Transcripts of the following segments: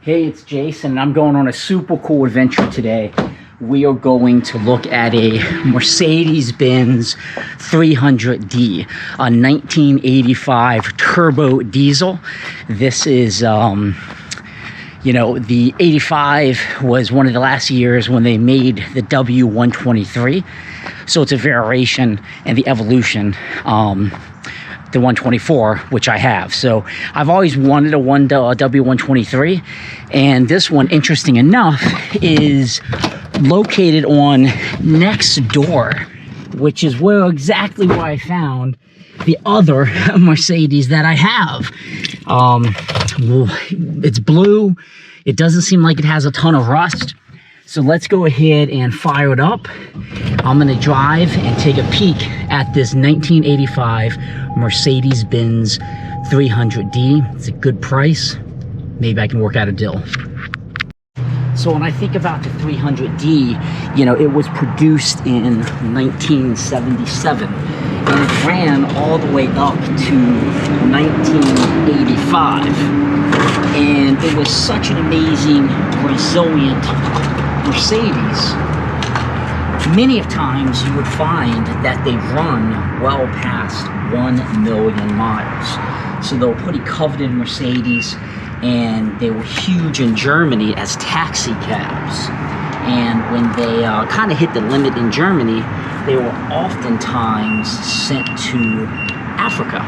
Hey, it's Jason, and I'm going on a super cool adventure today. We are going to look at a Mercedes-Benz 300D, a 1985 turbo diesel. This is, you know, the 85 was one of the last years when they made the W123. So it's a variation and the evolution, the 124, which I have. So I've always wanted a W123, and this one, interesting enough, is located on Nextdoor, which is exactly where I found the other Mercedes that I have. It's blue. It doesn't seem like it has a ton of rust. So let's go ahead and fire it up. I'm gonna drive and take a peek at this 1985 Mercedes-Benz 300D. It's a good price. Maybe I can work out a deal. So when I think about the 300D, you know, it was produced in 1977, and it ran all the way up to 1985. And it was such an amazing, resilient Mercedes. Many of times you would find that they run well past 1 million miles. So they were pretty coveted Mercedes, and they were huge in Germany as taxi cabs. And when they kind of hit the limit in Germany, they were oftentimes sent to Africa,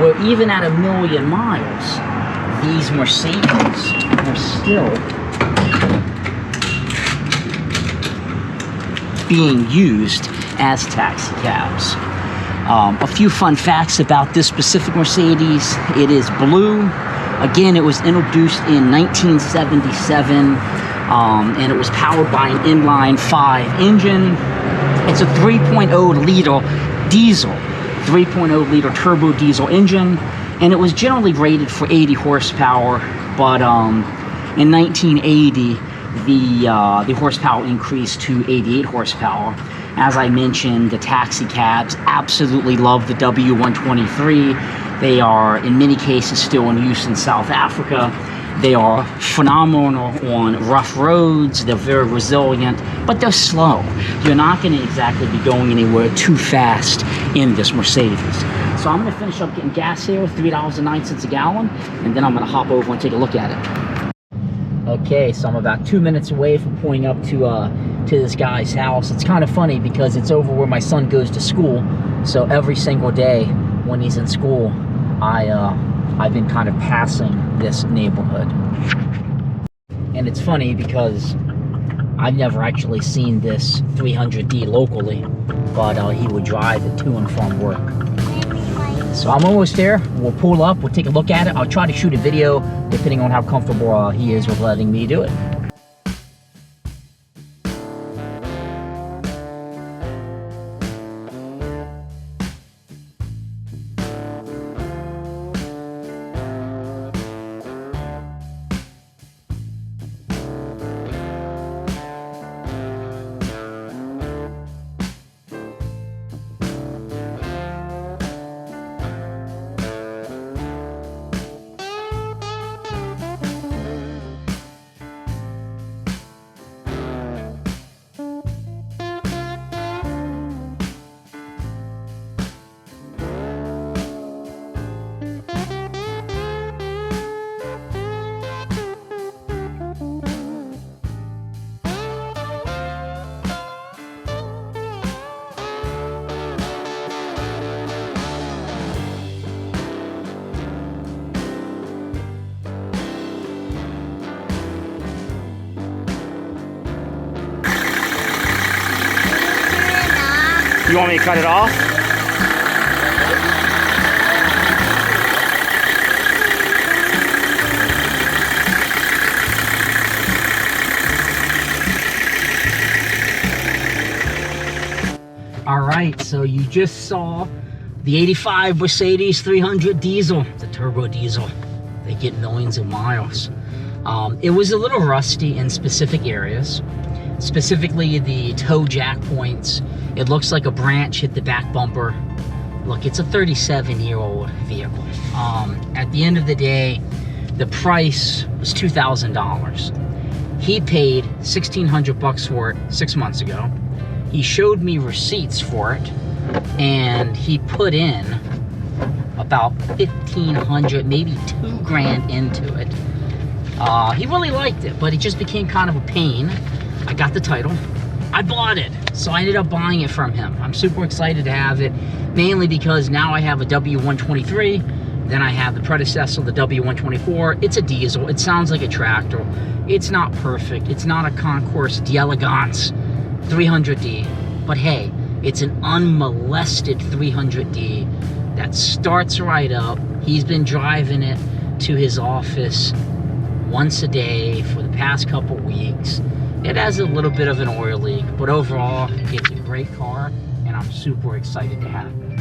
where even at 1 million miles, these Mercedes were still being used as taxi cabs. A few fun facts about this specific Mercedes. It is blue. Again, it was introduced in 1977, and it was powered by an inline 5 engine. It's a 3.0 liter diesel, 3.0 liter turbo diesel engine, and it was generally rated for 80 horsepower, but in 1980, the horsepower increased to 88 horsepower. As I mentioned, the taxi cabs absolutely love the W123. They are, in many cases, still in use in South Africa. They are phenomenal on rough roads. They're very resilient, but they're slow. You're not going to exactly be going anywhere too fast in this Mercedes. So I'm going to finish up getting gas here, $3.09 a gallon, and then I'm going to hop over and take a look at it. Okay, so I'm about 2 minutes away from pulling up to this guy's house. It's kind of funny because it's over where my son goes to school. So every single day when he's in school, I've been kind of passing this neighborhood. And it's funny because I've never actually seen this 300D locally, but he would drive it to and from work. So I'm almost there. We'll pull up, we'll take a look at it. I'll try to shoot a video depending on how comfortable he is with letting me do it. You want me to cut it off? All right, so you just saw the 85 Mercedes 300 diesel, the turbo diesel. They get millions of miles. It was a little rusty in specific areas. specifically the toe jack points. It looks like a branch hit the back bumper. Look, it's a 37-year-old vehicle. At the end of the day, The price was $2,000. He paid $1,600 for it 6 months ago. He showed me receipts for it, and he put in about $1,500, maybe $2,000 into it. He really liked it, but it just became kind of a pain. I got the title. I bought it, so I ended up buying it from him. I'm super excited to have it, mainly because now I have a W123, then I have the predecessor, the W124. It's a diesel. It sounds like a tractor. It's not perfect. It's not a Concours d'Elegance 300D, but hey, it's an unmolested 300D that starts right up. He's been driving it to his office once a day for the past couple weeks. It has a little bit of an oil leak, but overall, it's a great car, and I'm super excited to have it.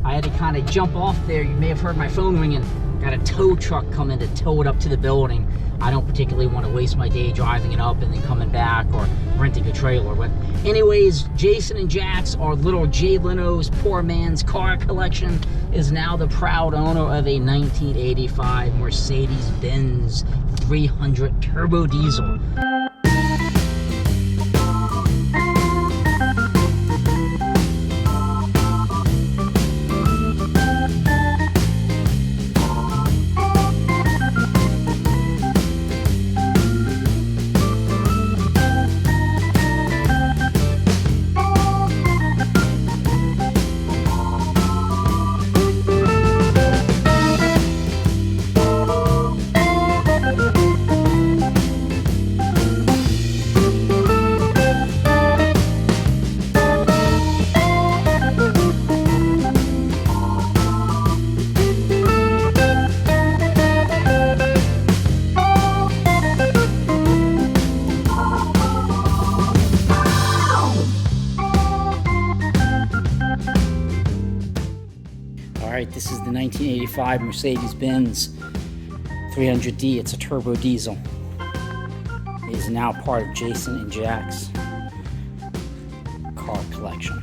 I had to kind of jump off there. You may have heard my phone ringing. Got a tow truck coming to tow it up to the building. I don't particularly want to waste my day driving it up and then coming back or renting a trailer. But anyways, Jason and Jax, our little Jay Leno's poor man's car collection, is now the proud owner of a 1985 Mercedes-Benz 300 Turbodiesel. This is the 1985 Mercedes-Benz 300D. It's a turbo diesel. It is now part of Jason and Jack's car collection.